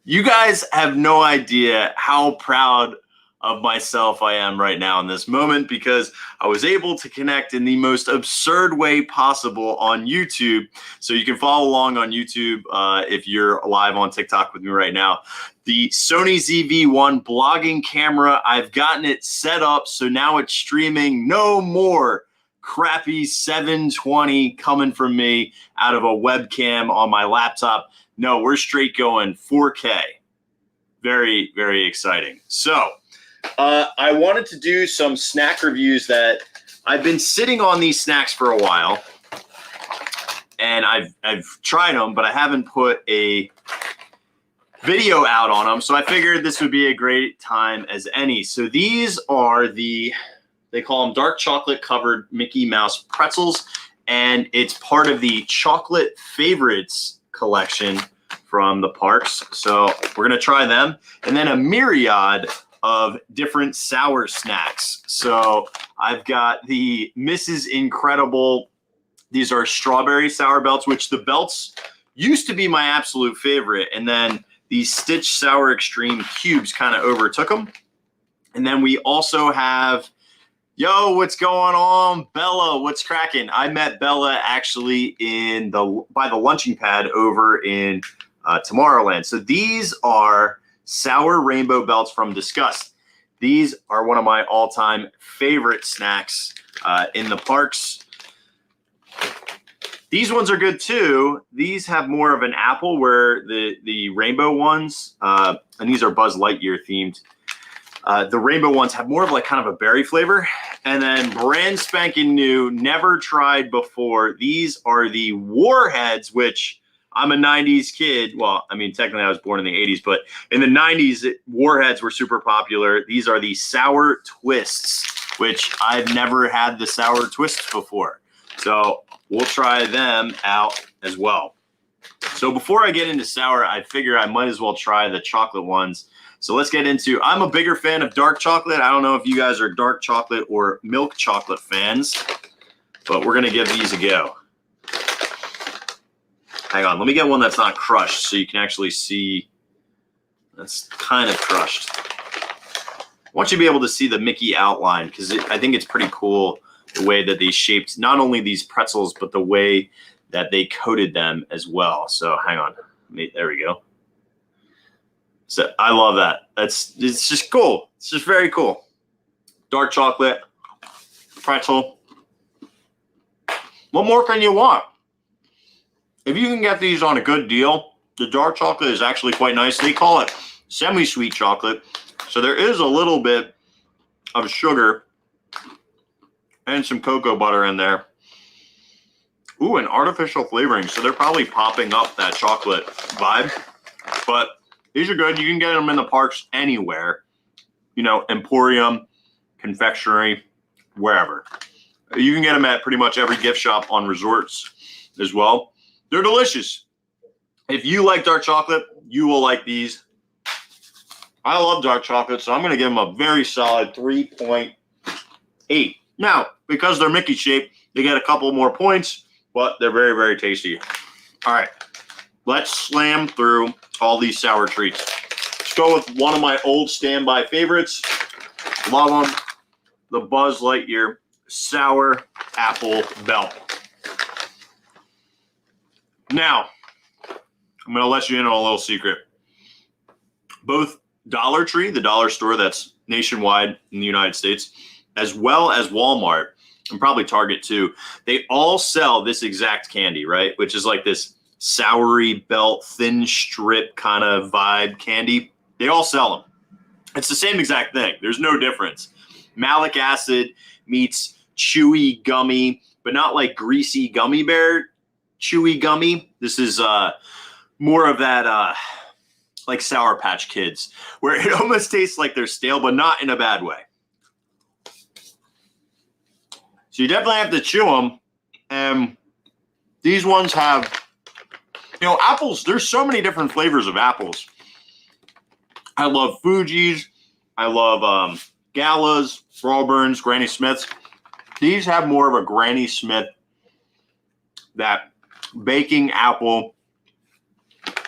You guys have no idea how proud of myself I am right now in this moment because I was able to connect in the most absurd way possible on YouTube. So you can follow along on YouTube if you're live on TikTok with me right now. The Sony ZV1 blogging camera, I've gotten it set up so now it's streaming. No more crappy 720 coming from me out of a webcam on my laptop. No, we're straight going 4K. Very, very exciting. So I wanted to do some snack reviews that I've been sitting on these snacks for a while. And I've tried them, but I haven't put a video out on them. So I figured this would be a great time as any. So these are they call them dark chocolate covered Mickey Mouse pretzels. And it's part of the chocolate favorites collection from the parks. So we're gonna try them. And then a myriad of different sour snacks. So I've got the Mrs. Incredible. These are strawberry sour belts, which the belts used to be my absolute favorite. And then these Stitch Sour Extreme cubes kind of overtook them. And then we also have, yo, what's going on? Bella, what's cracking? I met Bella actually by the lunching pad over in Tomorrowland. So these are sour rainbow belts from Disgust. These are one of my all-time favorite snacks in the parks. These ones are good too. These have more of an apple, where the rainbow ones, and these are Buzz Lightyear themed. The rainbow ones have more of like kind of a berry flavor. And then brand spanking new, never tried before. These are the Warheads, which I'm a 90s kid. Well, I mean, technically I was born in the 80s, but in the 90s, Warheads were super popular. These are the sour twists, which I've never had the sour twists before. So we'll try them out as well. So before I get into sour, I figure I might as well try the chocolate ones. So let's get into, I'm a bigger fan of dark chocolate. I don't know if you guys are dark chocolate or milk chocolate fans, but we're gonna give these a go. Hang on, let me get one that's not crushed so you can actually see that's kind of crushed. I want you to be able to see the Mickey outline because I think it's pretty cool the way that they shaped not only these pretzels, but the way that they coated them as well. So hang on, there we go. So I love that. It's just cool. It's just very cool. Dark chocolate, pretzel. What more can you want? If you can get these on a good deal, the dark chocolate is actually quite nice. They call it semi-sweet chocolate. So there is a little bit of sugar and some cocoa butter in there. Ooh, and artificial flavoring. So they're probably popping up that chocolate vibe. But these are good. You can get them in the parks anywhere. You know, Emporium, confectionery, wherever. You can get them at pretty much every gift shop on resorts as well. They're delicious. If you like dark chocolate, you will like these. I love dark chocolate, so I'm going to give them a very solid 3.8. Now, because they're Mickey shaped, they get a couple more points, but they're very, very tasty. All right, let's slam through all these sour treats. Let's go with one of my old standby favorites. Love them. The Buzz Lightyear Sour Apple Belt. Now, I'm going to let you in on a little secret. Both Dollar Tree, the dollar store that's nationwide in the United States, as well as Walmart, and probably Target too, they all sell this exact candy, right? Which is like this soury belt, thin strip kind of vibe candy. They all sell them. It's the same exact thing. There's no difference. Malic acid meets chewy gummy, but not like greasy gummy bear chewy gummy. This is more of that like Sour Patch Kids, where it almost tastes like they're stale, but not in a bad way. So you definitely have to chew them. And these ones have, you know, apples. There's so many different flavors of apples. I love Fuji's. I love Galas, Rawburns, Granny Smiths. These have more of a Granny Smith, that baking apple,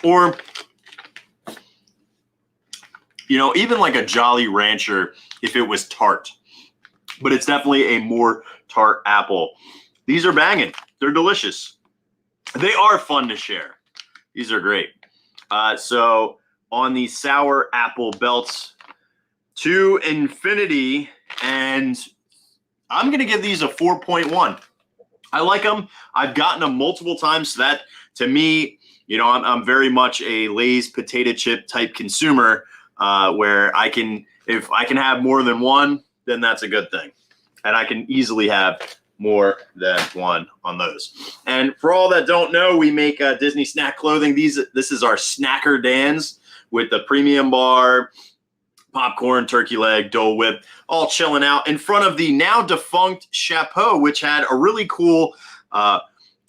or You know, even like a Jolly Rancher if it was tart. But it's definitely a more tart apple. These are banging. They're delicious. They are fun to share. These are great. So on the sour apple belts to infinity, and I'm going to give these a 4.1. I like them. I've gotten them multiple times. So that, to me, you know, I'm very much a Lay's potato chip type consumer, where if I can have more than one, then that's a good thing. And I can easily have more than one on those. And for all that don't know, we make Disney snack clothing. This is our Snacker Dans with the premium bar, popcorn, turkey leg, Dole Whip, all chilling out in front of the now defunct Chapeau, which had a really cool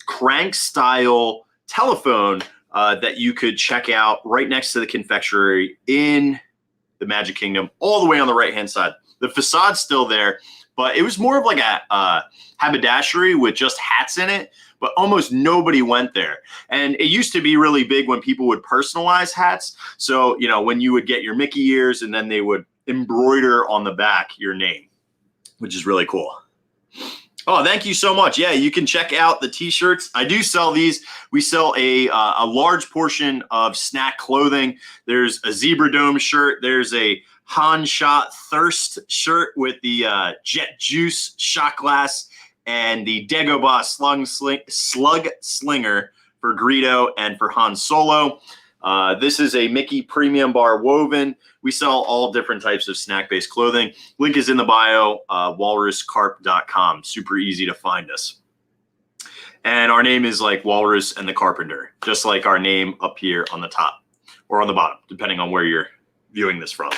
crank style telephone that you could check out right next to the confectionery in the Magic Kingdom, all the way on the right-hand side. The facade's still there, but it was more of like a haberdashery with just hats in it, but almost nobody went there. And it used to be really big when people would personalize hats. So, you know, when you would get your Mickey ears and then they would embroider on the back your name, which is really cool. Oh, thank you so much. Yeah, you can check out the t-shirts. I do sell these. We sell a large portion of snack clothing. There's a Zebra Dome shirt. There's a Han Shot Thirst shirt with the Jet Juice shot glass and the Dagobah Slug Slinger for Greedo and for Han Solo. This is a Mickey Premium Bar woven. We sell all different types of snack-based clothing. Link is in the bio, walruscarp.com. Super easy to find us. And our name is like Walrus and the Carpenter, just like our name up here on the top or on the bottom, depending on where you're viewing this from.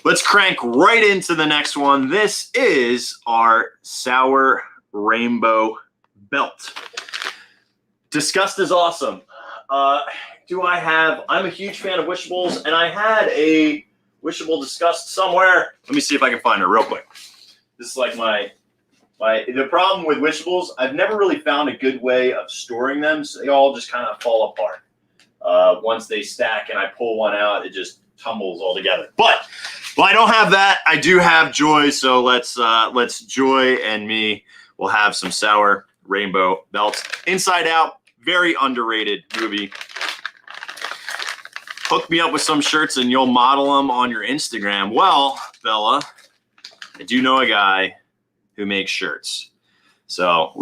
Let's crank right into the next one. This is our Sour Rainbow Belt. Disgust is awesome. I'm a huge fan of Wishables, and I had a Wishable Disgust somewhere. Let me see if I can find her real quick. This is like the problem with Wishables, I've never really found a good way of storing them, so they all just kind of fall apart. Once they stack and I pull one out, it just tumbles all together. But I don't have that. I do have Joy, so let's Joy and me will have some Sour Rainbow Belts. Inside Out, very underrated movie. Hook me up with some shirts and you'll model them on your Instagram. Well, Bella, I do know a guy who makes shirts. So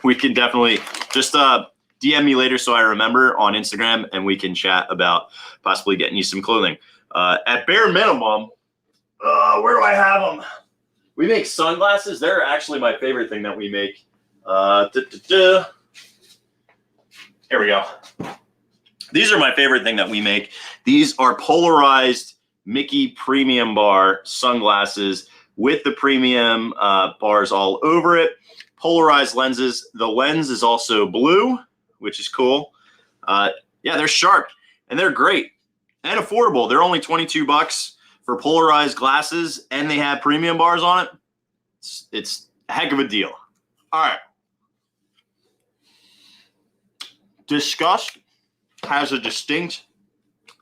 we can definitely just DM me later so I remember on Instagram and we can chat about possibly getting you some clothing. At bare minimum, where do I have them? We make sunglasses. They're actually my favorite thing that we make. Here we go. These are my favorite thing that we make. These are polarized Mickey Premium Bar sunglasses with the premium bars all over it. Polarized lenses. The lens is also blue, which is cool. Yeah, they're sharp and they're great and affordable. They're only $22 for polarized glasses and they have premium bars on it. It's a heck of a deal. All right. Disgust has a distinct,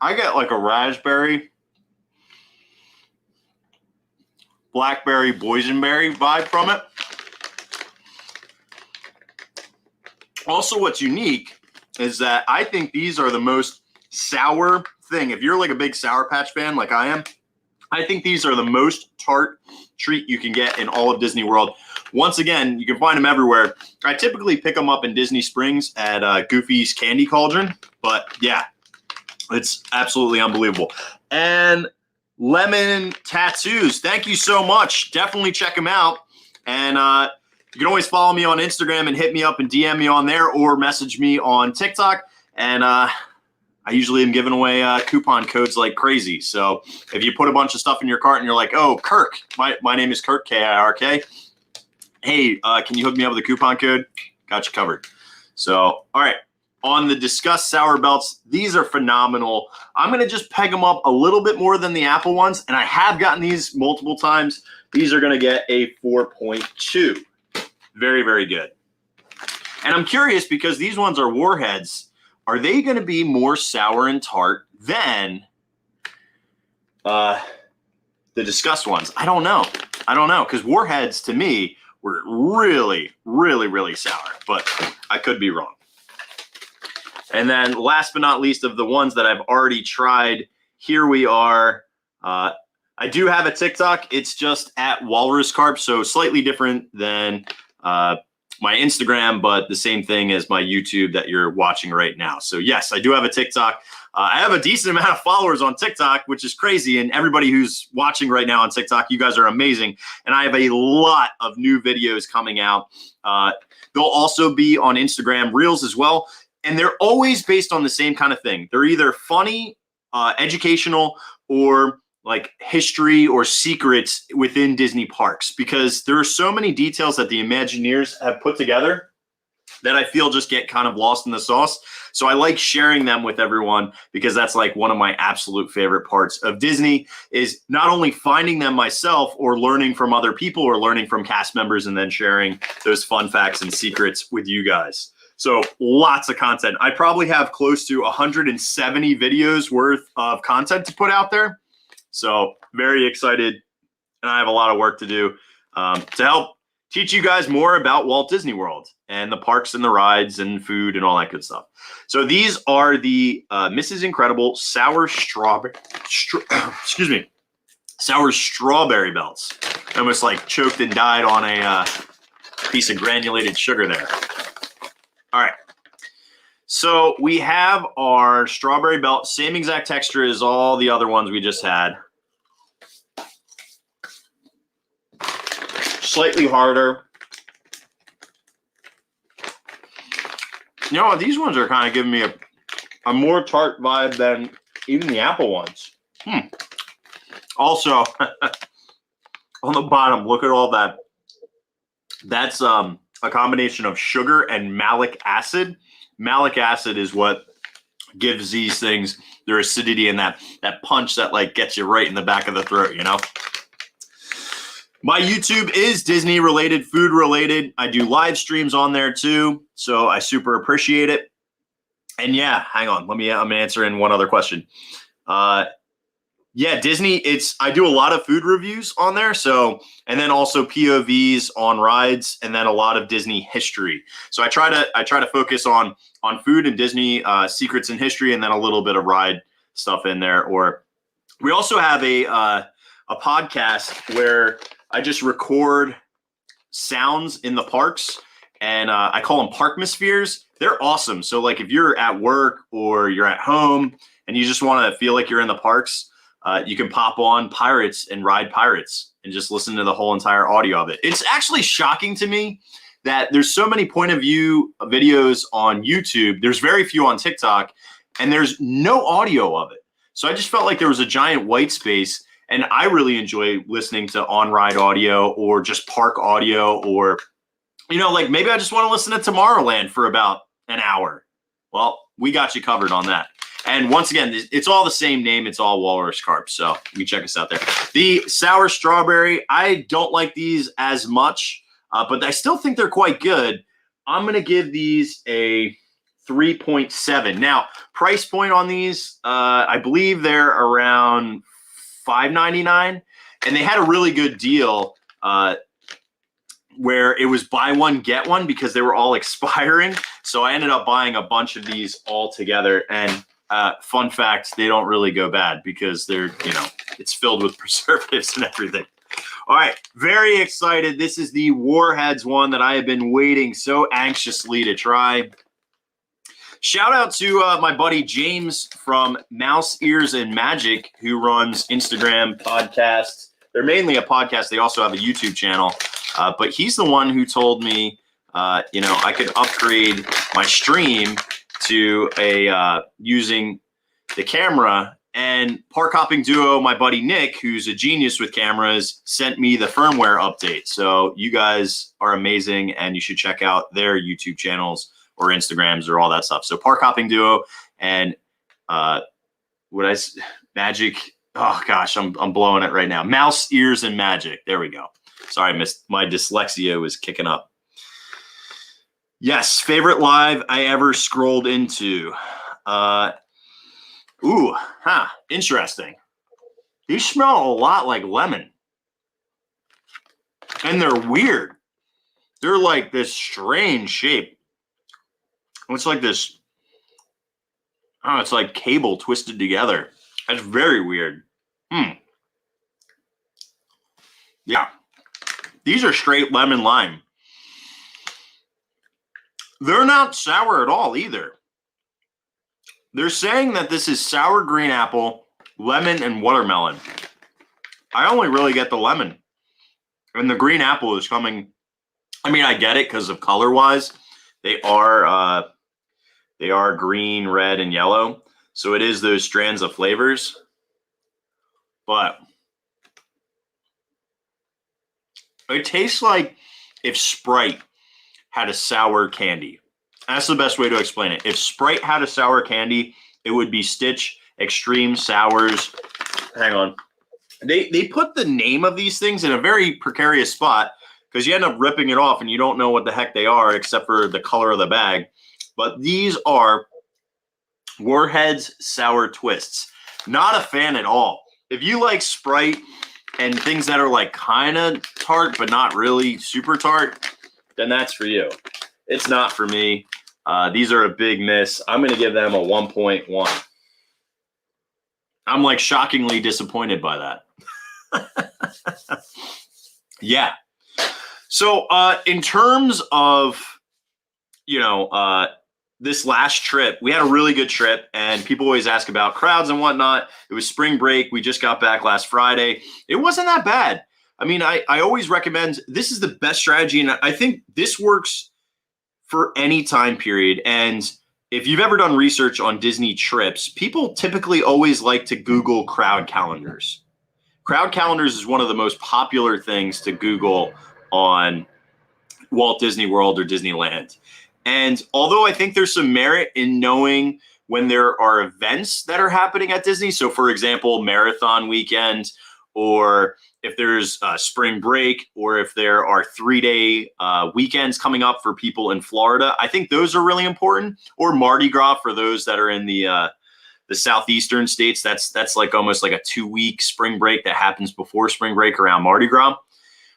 I get like a raspberry, blackberry, boysenberry vibe from it. Also, what's unique is that I think these are the most sour thing. If you're like a big Sour Patch fan like I am, I think these are the most tart treat you can get in all of Disney World. Once again, you can find them everywhere. I typically pick them up in Disney Springs at Goofy's Candy Cauldron. But yeah, it's absolutely unbelievable. And Lemon Tattoos, thank you so much. Definitely check them out. And you can always follow me on Instagram and hit me up and DM me on there or message me on TikTok. And I usually am giving away coupon codes like crazy. So if you put a bunch of stuff in your cart and you're like, oh, Kirk, my name is Kirk, K-I-R-K. Hey, can you hook me up with a coupon code? Got you covered. So, all right. On the Disgust Sour Belts, these are phenomenal. I'm going to just peg them up a little bit more than the Apple ones, and I have gotten these multiple times. These are going to get a 4.2. Very, very good. And I'm curious because these ones are Warheads. Are they going to be more sour and tart than the Disgust ones. I don't know. Because Warheads to me were really, really, really sour, but I could be wrong. And then last but not least of the ones that I've already tried, here we are. I do have a TikTok. It's just at Walrus Carp, so slightly different than my Instagram, but the same thing as my YouTube that you're watching right now. So yes, I do have a TikTok. I have a decent amount of followers on TikTok, which is crazy. And everybody who's watching right now on TikTok, you guys are amazing. And I have a lot of new videos coming out. They'll also be on Instagram Reels as well. And they're always based on the same kind of thing. They're either funny, educational, or like history or secrets within Disney parks, because there are so many details that the Imagineers have put together that I feel just get kind of lost in the sauce. So I like sharing them with everyone, because that's like one of my absolute favorite parts of Disney, is not only finding them myself or learning from other people or learning from cast members and then sharing those fun facts and secrets with you guys. So lots of content. I probably have close to 170 videos worth of content to put out there. So very excited, and I have a lot of work to do to help teach you guys more about Walt Disney World and the parks and the rides and food and all that good stuff. So these are the Mrs. Incredible sour strawberry, excuse me, sour strawberry belts. I almost like choked and died on a piece of granulated sugar there. All right. So we have our strawberry belt, same exact texture as all the other ones we just had. Slightly harder. You know what? These ones are kind of giving me a more tart vibe than even the apple ones. Also, on the bottom, look at all that. That's a combination of sugar and malic acid. Malic acid is what gives these things their acidity and that punch that like gets you right in the back of the throat, you know? My YouTube is Disney related, food related. I do live streams on there too, so I super appreciate it. And yeah, hang on, I'm answering one other question. Yeah, Disney, I do a lot of food reviews on there, so, and then also POVs on rides, and then a lot of Disney history. So I try to focus on food and Disney secrets and history, and then a little bit of ride stuff in there. Or we also have a podcast where I just record sounds in the parks, and I call them Parkmospheres. They're awesome. So like if you're at work or you're at home and you just want to feel like you're in the parks, you can pop on Pirates and ride Pirates and just listen to the whole entire audio of it. It's actually shocking to me that there's so many point of view videos on YouTube. There's very few on TikTok, and there's no audio of it. So I just felt like there was a giant white space. And I really enjoy listening to on-ride audio or just park audio, or, you know, like maybe I just want to listen to Tomorrowland for about an hour. Well, we got you covered on that. And once again, it's all the same name. It's all Walrus Carp. So you can check us out there. The sour strawberry, I don't like these as much, but I still think they're quite good. I'm going to give these a 3.7. Now, price point on these, I believe they're around $5.99, and they had a really good deal where it was buy one get one because they were all expiring. So I ended up buying a bunch of these all together. And fun fact, they don't really go bad because they're, you know, it's filled with preservatives and everything. All right, very excited. This is the Warheads one that I have been waiting so anxiously to try. Shout out to my buddy James from Mouse Ears and Magic, who runs Instagram podcasts. They're mainly a podcast. They also have a YouTube channel. But he's the one who told me, you know, I could upgrade my stream to using the camera. And Park Hopping Duo, my buddy Nick, who's a genius with cameras, sent me the firmware update. So you guys are amazing, and you should check out their YouTube channels or Instagrams or all that stuff. So Park Hopping Duo and Magic. Oh gosh, I'm blowing it right now. Mouse Ears and Magic. There we go. Sorry, my dyslexia was kicking up. Yes, favorite live I ever scrolled into. Interesting. These smell a lot like lemon. And they're weird. They're like this strange shape. It's like this, I don't know, it's like cable twisted together. That's very weird. Yeah. These are straight lemon lime. They're not sour at all either. They're saying that this is sour green apple, lemon, and watermelon. I only really get the lemon. And the green apple is coming. I mean, I get it because of color-wise. They are green, red, and yellow. So it is those strands of flavors. But it tastes like if Sprite had a sour candy. That's the best way to explain it. If Sprite had a sour candy, it would be Stitch Extreme Sours. Hang on. They put the name of these things in a very precarious spot because you end up ripping it off and you don't know what the heck they are except for the color of the bag. But these are Warheads Sour Twists. Not a fan at all. If you like Sprite and things that are like kind of tart but not really super tart, then that's for you. It's not for me. These are a big miss. I'm going to give them a 1.1. I'm like shockingly disappointed by that. Yeah. So in terms of, this last trip, we had a really good trip and people always ask about crowds and whatnot. It was spring break. We just got back last Friday. It wasn't that bad. I mean, I always recommend, this is the best strategy. And I think this works for any time period. And if you've ever done research on Disney trips, people typically always like to Google crowd calendars. Crowd calendars is one of the most popular things to Google on Walt Disney World or Disneyland. And although I think there's some merit in knowing when there are events that are happening at Disney, so for example, marathon weekend, or if there's spring break, or if there are 3-day weekends coming up for people in Florida, I think those are really important. Or Mardi Gras for those that are in the southeastern states. That's like almost like a 2-week spring break that happens before spring break around Mardi Gras.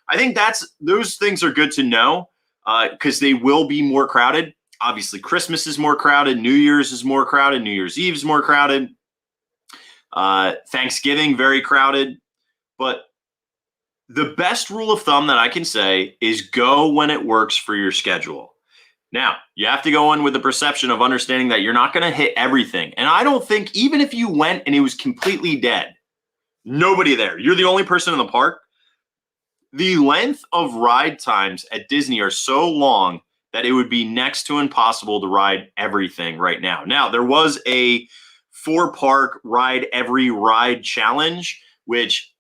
I think those things are good to know because they will be more crowded. Obviously, Christmas is more crowded. New Year's is more crowded. New Year's Eve is more crowded. Thanksgiving, very crowded. But the best rule of thumb that I can say is go when it works for your schedule. Now, you have to go in with the perception of understanding that you're not going to hit everything. And I don't think, even if you went and it was completely dead, nobody there, you're the only person in the park, the length of ride times at Disney are so long that it would be next to impossible to ride everything right now. Now, there was a 4-park ride every ride challenge, which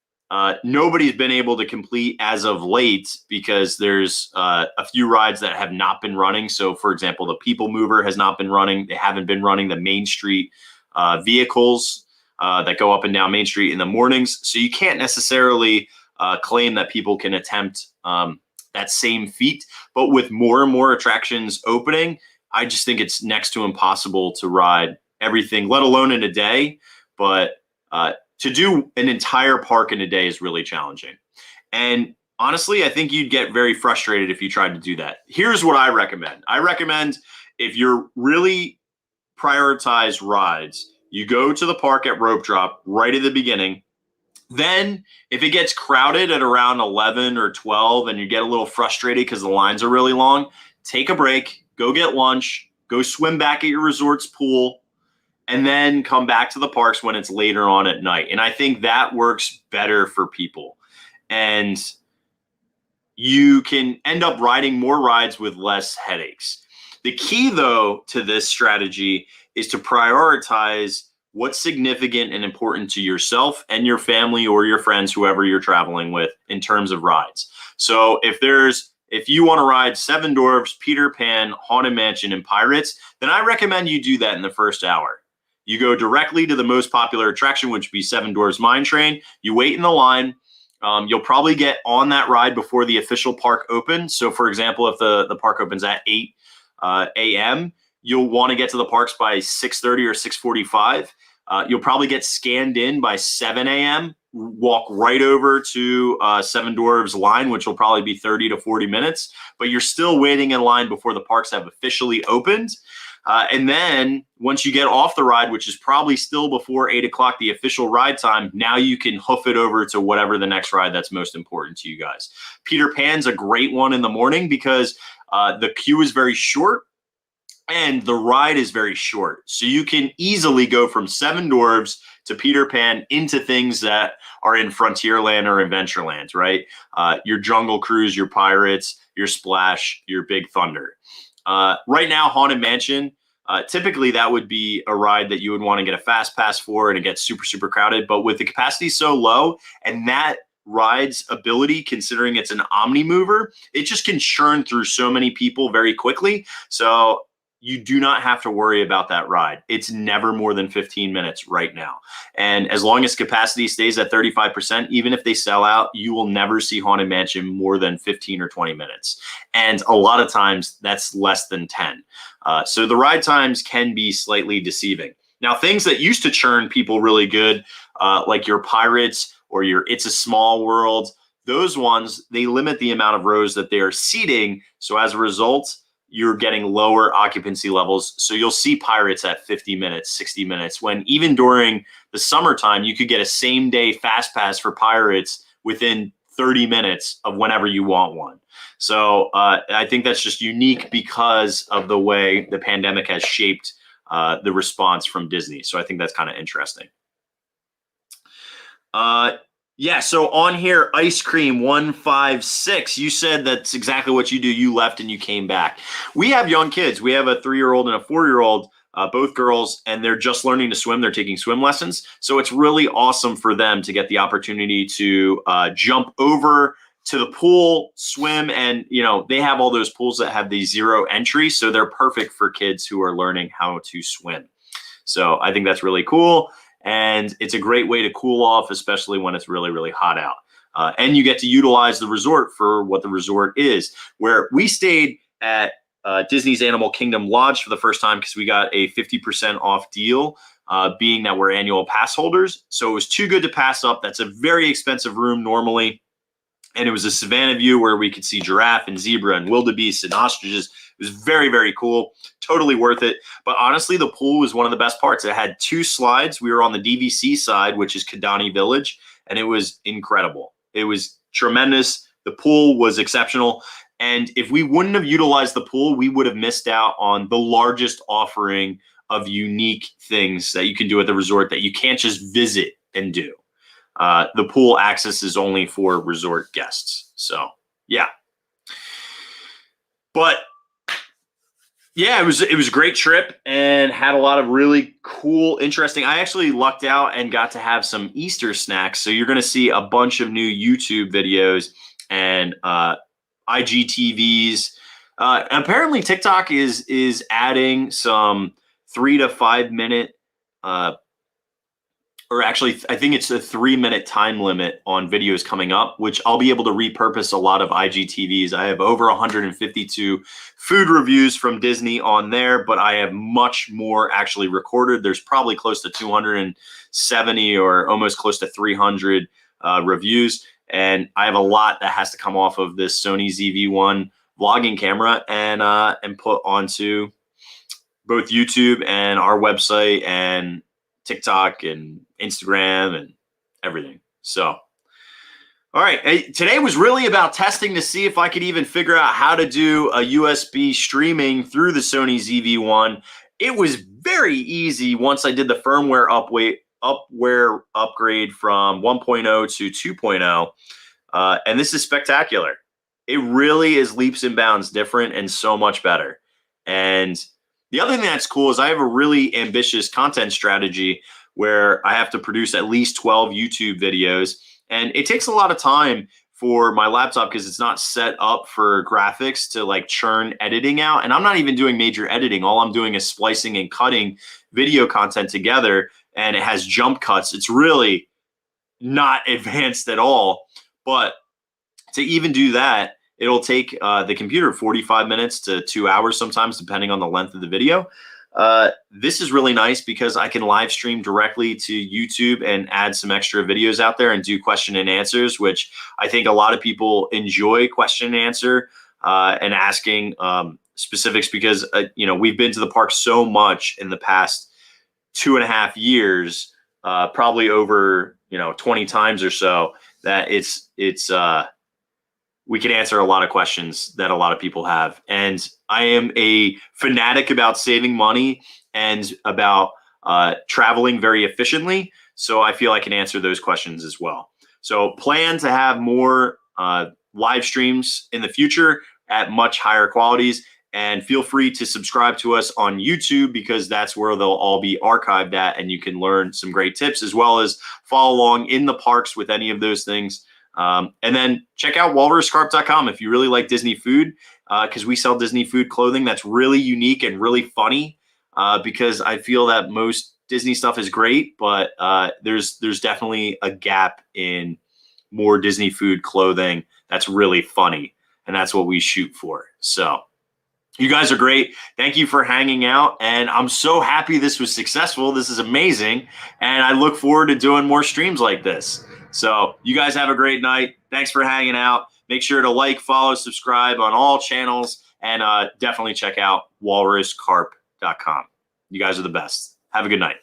nobody's been able to complete as of late because there's a few rides that have not been running. So, for example, the People Mover has not been running. They haven't been running the Main Street vehicles that go up and down Main Street in the mornings. So you can't necessarily claim that people can attempt that same feat. But with more and more attractions opening, I just think it's next to impossible to ride everything, let alone in a day. But to do an entire park in a day is really challenging. And honestly, I think you'd get very frustrated if you tried to do that. Here's what I recommend. I recommend if you're really prioritize rides, you go to the park at rope drop right at the beginning. Then if it gets crowded at around 11 or 12 and you get a little frustrated because the lines are really long, take a break, go get lunch, go swim back at your resort's pool, and then come back to the parks when it's later on at night. And I think that works better for people. And you can end up riding more rides with less headaches. The key, though, to this strategy is to prioritize what's significant and important to yourself and your family or your friends, whoever you're traveling with, in terms of rides. So if you want to ride Seven Dwarfs, Peter Pan, Haunted Mansion, and Pirates, then I recommend you do that in the first hour. You go directly to the most popular attraction, which would be Seven Dwarfs Mine Train. You wait in the line. You'll probably get on that ride before the official park opens. So, for example, if the park opens at 8 a.m., you'll want to get to the parks by 6:30 or 6:45. You'll probably get scanned in by 7 a.m., walk right over to Seven Dwarves line, which will probably be 30 to 40 minutes, but you're still waiting in line before the parks have officially opened. And then once you get off the ride, which is probably still before 8 o'clock, the official ride time, now you can hoof it over to whatever the next ride that's most important to you guys. Peter Pan's a great one in the morning because the queue is very short and the ride is very short. So you can easily go from Seven Dwarves to Peter Pan into things that are in Frontierland or Adventureland, right? Your Jungle Cruise, your Pirates, your Splash, your Big Thunder. Right now, Haunted Mansion, typically that would be a ride that you would want to get a fast pass for, and it gets super, super crowded. But with the capacity so low and that ride's ability, considering it's an omni mover, it just can churn through so many people very quickly. So you do not have to worry about that ride. It's never more than 15 minutes right now. And as long as capacity stays at 35%, even if they sell out, you will never see Haunted Mansion more than 15 or 20 minutes. And a lot of times that's less than 10. So the ride times can be slightly deceiving. Now, things that used to churn people really good, like your Pirates or your It's a Small World, those ones, they limit the amount of rows that they are seating. So as a result, you're getting lower occupancy levels. So you'll see Pirates at 50 minutes, 60 minutes, when even during the summertime, you could get a same day fast pass for Pirates within 30 minutes of whenever you want one. So I think that's just unique because of the way the pandemic has shaped the response from Disney. So I think that's kind of interesting. Yeah, so on here, Ice Cream 156, you said that's exactly what you do. You left and you came back. We have young kids. We have a 3-year-old and a 4-year-old, both girls, and they're just learning to swim. They're taking swim lessons. So it's really awesome for them to get the opportunity to jump over to the pool, swim, and they have all those pools that have the 0 entry. So they're perfect for kids who are learning how to swim. So I think that's really cool. And it's a great way to cool off, especially when it's really, really hot out. And you get to utilize the resort for what the resort is, where we stayed at Disney's Animal Kingdom Lodge for the first time because we got a 50% off deal, being that we're annual pass holders. So it was too good to pass up. That's a very expensive room normally. And it was a Savannah view where we could see giraffe and zebra and wildebeest and ostriches. It was very, very cool. Totally worth it. But honestly, the pool was one of the best parts. It had 2 slides. We were on the DVC side, which is Kidani Village, and it was incredible. It was tremendous. The pool was exceptional. And if we wouldn't have utilized the pool, we would have missed out on the largest offering of unique things that you can do at the resort that you can't just visit and do. The pool access is only for resort guests. So, yeah. But yeah, it was a great trip and had a lot of really cool, interesting. I actually lucked out and got to have some Easter snacks. So you're going to see a bunch of new YouTube videos and IGTVs. Apparently TikTok is adding some 3 to 5 minute or actually, I think it's a 3-minute time limit on videos coming up, which I'll be able to repurpose a lot of IGTVs. I have over 152 food reviews from Disney on there, but I have much more actually recorded. There's probably close to 270 or almost close to 300 reviews. And I have a lot that has to come off of this Sony ZV1 vlogging camera and put onto both YouTube and our website and TikTok and Instagram and everything. So, all right. Today was really about testing to see if I could even figure out how to do a USB streaming through the Sony ZV1. It was very easy once I did the firmware upgrade from 1.0 to 2.0. And this is spectacular. It really is leaps and bounds different and so much better. And the other thing that's cool is I have a really ambitious content strategy where I have to produce at least 12 YouTube videos. And it takes a lot of time for my laptop because it's not set up for graphics to like churn editing out. And I'm not even doing major editing. All I'm doing is splicing and cutting video content together, and it has jump cuts. It's really not advanced at all. But to even do that, it'll take the computer 45 minutes to 2 hours sometimes, depending on the length of the video. This is really nice because I can live stream directly to YouTube and add some extra videos out there and do question and answers, which I think a lot of people enjoy question and answer and asking specifics because, we've been to the park so much in the past 2.5 years, probably over, 20 times or so, that we can answer a lot of questions that a lot of people have. And I am a fanatic about saving money and about traveling very efficiently. So I feel I can answer those questions as well. So plan to have more live streams in the future at much higher qualities. And feel free to subscribe to us on YouTube because that's where they'll all be archived at. And you can learn some great tips as well as follow along in the parks with any of those things. And then check out walruscarp.com if you really like Disney food, because we sell Disney food clothing that's really unique and really funny, because I feel that most Disney stuff is great, but there's definitely a gap in more Disney food clothing that's really funny, and that's what we shoot for. So you guys are great. Thank you for hanging out, and I'm so happy this was successful. This is amazing, and I look forward to doing more streams like this. So you guys have a great night. Thanks for hanging out. Make sure to like, follow, subscribe on all channels, and definitely check out walruscarp.com. You guys are the best. Have a good night.